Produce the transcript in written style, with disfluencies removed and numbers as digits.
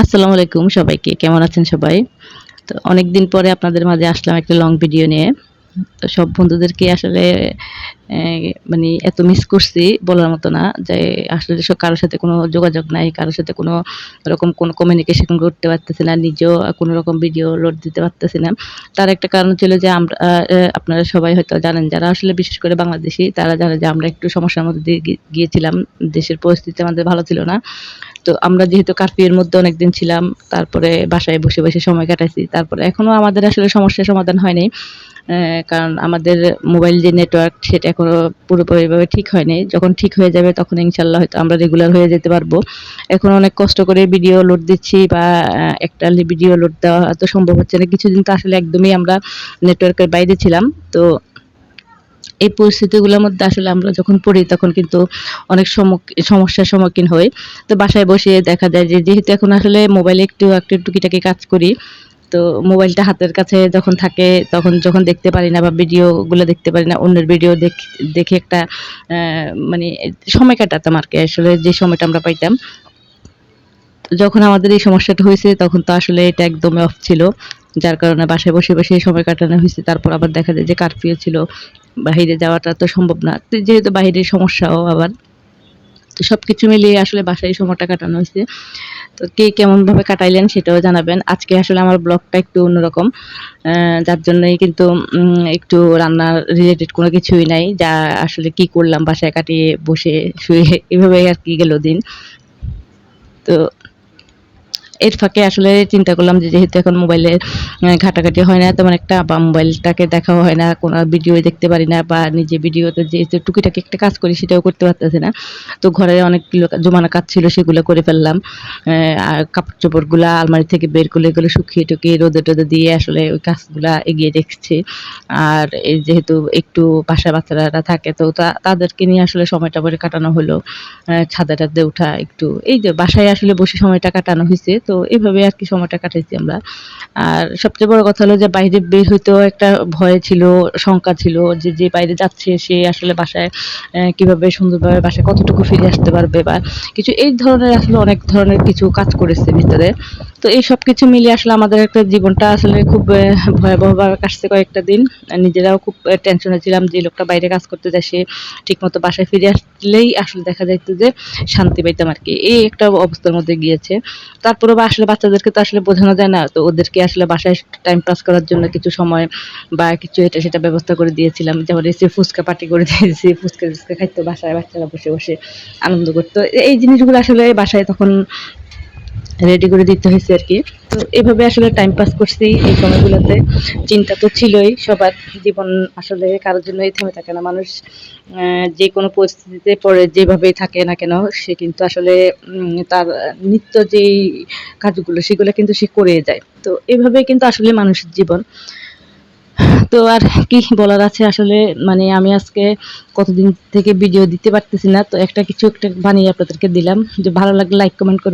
আসসালামু আলাইকুম সবাইকে। কেমন আছেন সবাই? তো অনেকদিন পরে আপনাদের মাঝে আসলাম একটা লং ভিডিও নিয়ে। তো সব বন্ধুদেরকে আসলে অ্যা মানে এত মিস করছি বলার মতো না। যে আসলে কারো সাথে কোনো যোগাযোগ নাই, কারো সাথে কোনো রকম কোনো কমিউনিকেশন করতে পারতেছি না। নিজেও কোনো রকম ভিডিও লোড দিতে পারতেছি না। তার একটা কারণ ছিল যে আমরা আপনারা সবাই হয়তো জানেন, যারা আসলে বিশেষ করে বাংলাদেশী তারা জানে যে আমরা একটু সমস্যার মধ্যে দিয়ে গিয়েছিলাম। দেশের পরিস্থিতি আমাদের ভালো ছিল না। তো আমরা যেহেতু কারফিউ এর মধ্যে অনেকদিন ছিলাম, তারপরে বাসায় বসে সময় কাটাইছি। তারপরে এখনো আমাদের আসলে সমস্যার সমাধান হয় নাই। কারণ আমাদের মোবাইল যে নেটওয়ার্ক সেটা এখনো পুরোপুরিভাবে ঠিক হয়নি। যখন ঠিক হয়ে যাবে তখন ইনশাআল্লাহ হয়তো আমরা রেগুলার হয়ে যেতে পারবো। এখন অনেক কষ্ট করে ভিডিও লোড দিচ্ছি বা একটা ভিডিও লোড দেওয়া তো সম্ভব হচ্ছে না। কিছুদিন তো আসলে একদমই আমরা নেটওয়ার্কের বাইরে ছিলাম। তো এই পরিস্থিতিগুলোর মধ্যে আসলে আমরা যখন পড়ি তখন কিন্তু অনেক সমস্যার সম্মুখীন হই। তো বাসায় বসে দেখা যায় যে যেহেতু এখন আসলে মোবাইলে একটু টুকিটাকি কাজ করি। তো মোবাইলটা হাতের কাছে যখন থাকে তখন যখন দেখতে পারি না বা ভিডিওগুলো দেখতে পারি না, অন্যের ভিডিও দেখে একটা অ্যা মানে সময় কাটাতাম আরকি। আসলে যে সময়টা আমরা পাইতাম। যখন আমাদের এই সমস্যাটা হয়েছে তখন তো আসলে এটা একদমই অফ ছিল। যার কারণে বাসায় বসে সময় কাটানো হইছে। তারপর আবার দেখা যায় যে কারফিউ ছিল। বাহিরে যাওয়াটা তো সম্ভব না। তো যেহেতু বাহিরের সমস্যাও আবার। তো সবকিছু মিলিয়ে আসলে বাসায় সময়টা কাটানো হইছে। তো কে কেমনভাবে কাটাইলেন সেটাও জানাবেন। আজকে আসলে আমার ব্লগটা একটু অন্যরকম। যার জন্যই কিন্তু একটু রান্নার রিলেটেড কোনো কিছুই নাই। যা আসলে কি করলাম বাসায় কাটিয়ে বসে শুয়ে এভাবেই আরকি গেল দিন। তো এর ফাঁকে আসলে চিন্তা করলাম যে যেহেতু এখন মোবাইলে ঘাটাঘাটি হয় না তেমন একটা বা মোবাইলটাকে দেখাও হয় না, কোনো ভিডিও দেখতে পারি না বা নিজে ভিডিওতে যে টুকিটাকি একটা কাজ করি সেটাও করতে পারতেছি না। তো ঘরে অনেকগুলো জমানো কাজ ছিল সেগুলো করে ফেললাম। আর কাপড়-চোপড়গুলা আলমারি থেকে বের করলে এগুলো শুকিয়ে-টুকিয়ে রোদে-টোদে দিয়ে আসলে ওই কাজগুলা এগিয়ে রেখেছি। আর এই যেহেতু একটু বাসায় বাচ্চারা থাকে তো তাদেরকে নিয়ে আসলে সময়টা কাটানো হলো। ছাদে-টাদে উঠা একটু এই যে বাসায় আসলে বসে সময়টা কাটানো হইছে। তো এভাবে আরকি সময়টা কাটাইছি আমরা। আর সবচেয়ে বড় কথা হলো যে বাইরে বের হইতেও একটা ভয় ছিল, শঙ্কা ছিল যে বাইরে যাচ্ছে সে আসলে বাসায় কিভাবে সুন্দরভাবে বাসায় কতটুকু ফিরে আসতে পারবে বা কিছু এই ধরনের আসলে অনেক ধরনের কিছু কাজ করেছে ভিতরে। তো এই সবকিছু মিলিয়ে আসলে আমাদের একটা জীবনটা আসলে খুব ভয়াবহভাবে কাটছে কয়েকটা দিন। নিজেরাও খুব টেনশনে ছিলাম যে লোকটা বাইরে কাজ করতে যায় সে ঠিকমতো বাসায় ফিরে আসলেই আসলে দেখা যাইত যে শান্তি পাইতাম আরকি। এই একটা অবস্থার মধ্যে গিয়েছে। তারপরেও আসলে বাচ্চাদেরকে তো আসলে বোঝানো যায় না। তো ওদেরকে আসলে বাসায় টাইম পাস করার জন্য কিছু সময় বা কিছু এটা সেটা ব্যবস্থা করে দিয়েছিলাম। যেমন এই যে ফুচকা পার্টি করে দিয়েছি। ফুচকা-টুচকা খাইতো বাসায় বাচ্চারা বসে আনন্দ করত। এই জিনিসগুলো আসলে বাসায় তখন রেডি করে দিতে হয়েছে আরকি। তো এভাবে আসলে টাইম পাস করছি এই সময়গুলোতে। চিন্তা তো ছিলই সবার। জীবন আসলে কারোর জন্যই থেমে থাকে না। মানুষ যেকোনো পরিস্থিতিতে পড়ে যেভাবেই থাকে না কেন সে কিন্তু আসলে তার নিত্য যেই কাজগুলো সেগুলো কিন্তু সে করেই যায়। তো এভাবেই কিন্তু আসলে মানুষের জীবন। তো আর কি বলার আছে আসলে মানে আমি আজকে কতদিন থেকে ভিডিও দিতে পারতেছি না। তো একটা বানিয়ে আপনাদেরকে দিলাম। যে ভালো লাগলে লাইক কমেন্ট করবেন।